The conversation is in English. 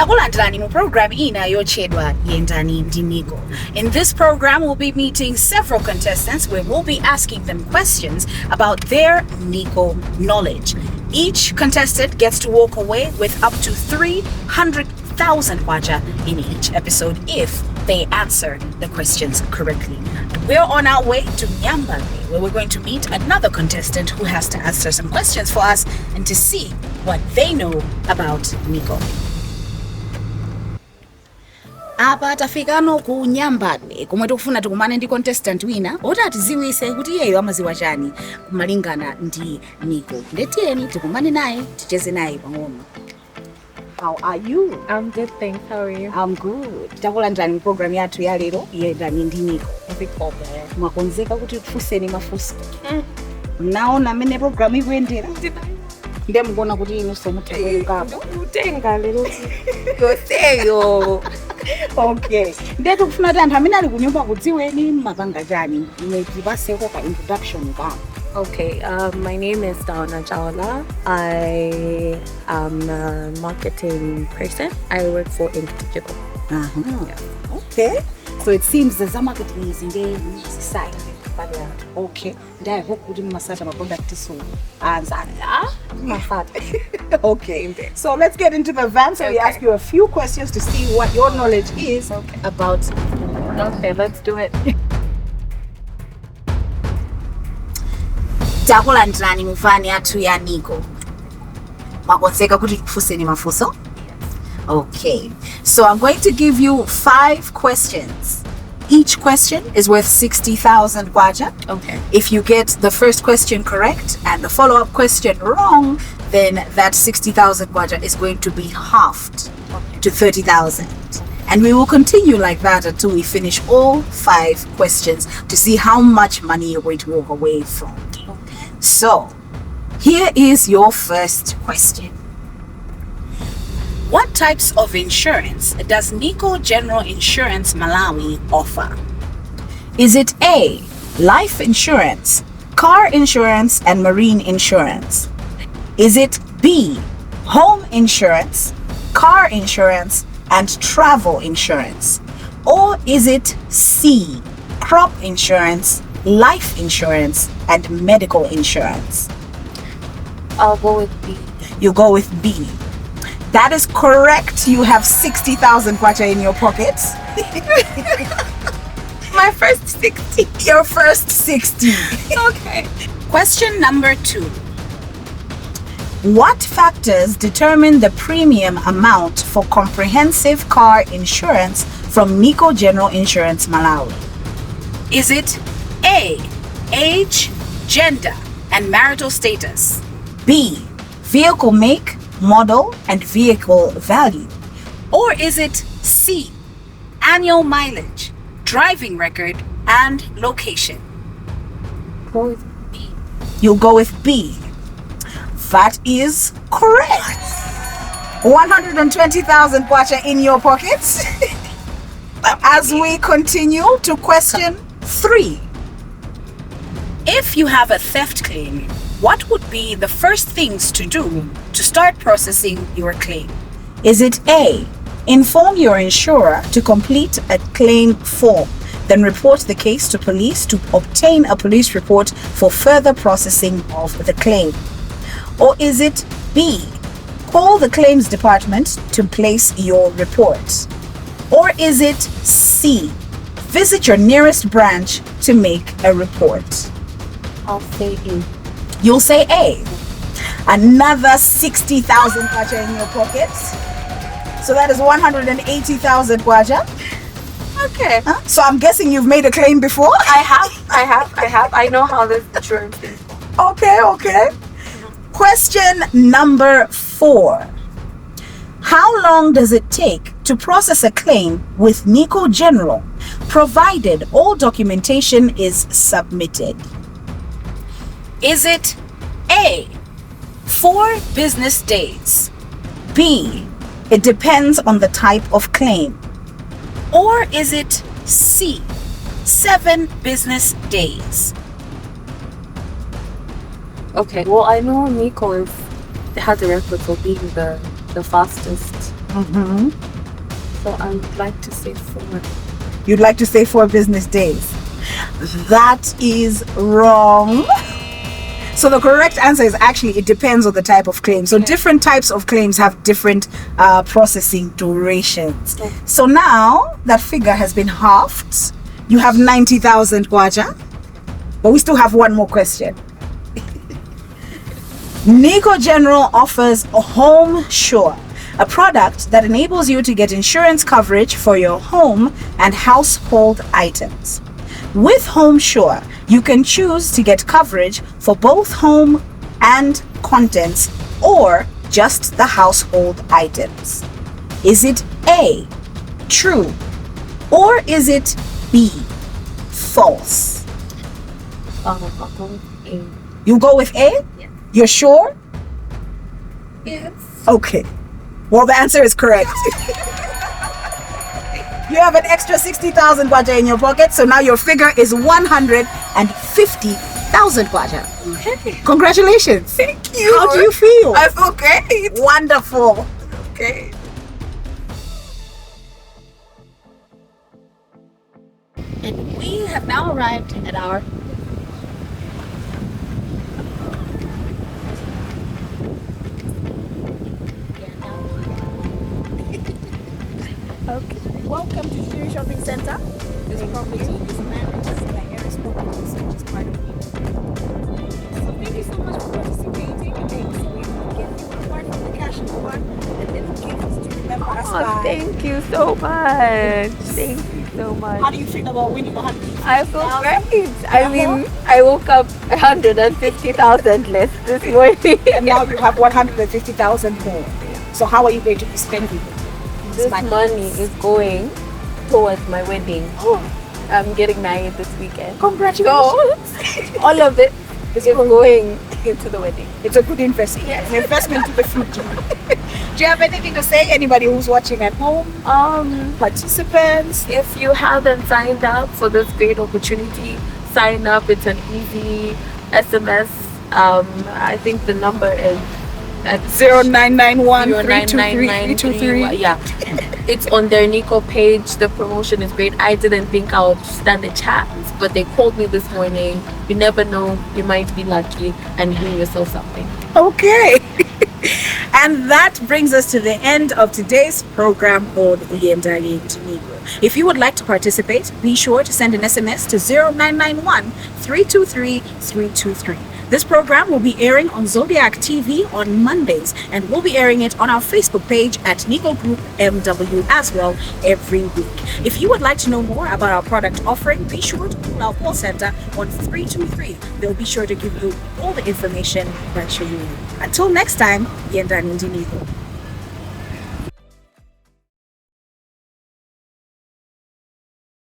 Takulandelani mu program ina yochedwa Yendani Ndi NICO. In this program, we'll be meeting several contestants where we'll be asking them questions about their NICO knowledge. Each contestant gets to walk away with up to 300,000 kwacha in each episode if they answer the questions correctly. We're on our way to Nyambane, where we're going to meet another contestant who has to answer some questions for us and to see what they know about NICO. Apa tafikano ku Nyambane kumwe tikufuna tikumane ndi contestant wina oti atiziwise kuti iyeyo amaziwa chani kumalingana ndi NICO. Ndetiyeni tikumane naye ticheze naye pang'ono. How are you? I'm good, thanks. How are you? I'm good. Takulandelani program yathu ya lero Yendani Ndi NICO. Mwakonzeka kuti tufuseni mafuso. Mnaona mene program ikuyendera? Nde mukona kuti inu somuthengapo. Utenga lero. Yoseyo. Okay. Nde tikufuna kuti anthu amene ali kunyumba kudziweni mapanga chani. Tipaseko ka introduction ka. Okay, my name is Dauna Jawala. I am a marketing person. I work for Ink Digital. Yeah. Okay. So it seems the marketing is in the side. Okay. Then I hope you massage my product soon. My father. Okay. So let's get into the van. So we ask you a few questions to see what your knowledge is about. Okay, let's do it. Takulandelani mufani yathu ya NICO. Mwakonzeka kuti tufuseni mafuso? Okay. So I'm going to give you 5 questions. Each question is worth 60,000 kwacha. Okay. If you get the first question correct and the follow-up question wrong, then that 60,000 kwacha is going to be halved to 30,000. And we will continue like that until we finish all 5 questions to see how much money you're going to walk away from. So, here is your first question. What types of insurance does NICO General Insurance Malawi offer? Is it A, life insurance, car insurance, and marine insurance? Is it B, home insurance, car insurance, and travel insurance? Or is it C, crop insurance, life insurance, and medical insurance? I'll go with B. You go with B. That is correct. You have 60,000 kwacha in your pockets. My first 60. Your first 60. Okay. Question number 2. What factors determine the premium amount for comprehensive car insurance from NICO General Insurance Malawi? Is it A, age, gender, and marital status? B, vehicle make, model, and vehicle value? Or is it C, annual mileage, driving record, and location? Go with B. You'll go with B. That is correct. 120,000 kwacha in your pockets. As we continue to question 3. If you have a theft claim, what would be the first things to do to start processing your claim? Is it A, inform your insurer to complete a claim form, then report the case to police to obtain a police report for further processing of the claim? Or is it B, call the claims department to place your report? Or is it C, visit your nearest branch to make a report? I'll say A. You'll say A. Another 60,000 kwacha in your pockets. So that is 180,000 kwacha. Okay. So I'm guessing you've made a claim before? I have. I know how this insurance is. Okay. Question number 4. How long does it take to process a claim with NICO General, provided all documentation is submitted? Is it A, 4 business days? B, it depends on the type of claim? Or is it C, 7 business days? Okay, well, I know NICO has a record for being the fastest So I would like to say 4. You'd like to say 4 business days. That is wrong. So the correct answer is actually it depends on the type of claim. So different types of claims have different processing durations. So now that figure has been halved. You have 90,000 kwacha, but we still have one more question. NICO General offers a Home Sure, a product that enables you to get insurance coverage for your home and household items. With Home Sure, you can choose to get coverage for both home and contents or just the household items. Is it A, true, or is it B, false? I'll go with A. You go with A? Yes. You're sure? Yes. Okay. Well, the answer is correct. You have an extra 60,000 kwacha in your pocket, so now your figure is 150,000 kwacha. Okay. Congratulations. Thank you. How do you feel? I feel great. Wonderful. Okay. And we have now arrived at our okay. Welcome to the shopping center. This property is managed by Aries Properties, so it's part of you. So thank you so much for participating. Okay, so we will get you a part of the cash over and little gifts to remember us by. Thank you so much. Thank you so much. How do you feel about winning 150,000? I feel great. I mean, I woke up 150,000 less this morning. And now you have 150,000 more. So how are you going to be spending it? This money is going towards my wedding. Oh, I'm getting married this weekend. congratulations. So, all of it is going into the wedding. It's a good investment. Yes. An investment to the future. Do you have anything to say? Anybody who's watching at home? Participants? If you haven't signed up for this great opportunity, sign up. It's an easy SMS. I think the number is at 0991 323 323. Yeah, it's on their NICO page. The promotion is great. I didn't think I would stand a chance, but they called me this morning. You never know, you might be lucky and win yourself something. Okay. And that brings us to the end of today's program on Yendani Ndi NICO. If you would like to participate, be sure to send an SMS to 0991 323 323. This program will be airing on Zodiac TV on Mondays, and we'll be airing it on our Facebook page at NICO Group MW as well every week. If you would like to know more about our product offering, be sure to call our call center on 323. They'll be sure to give you all the information that you need. Until next time, Yendani Ndi NICO.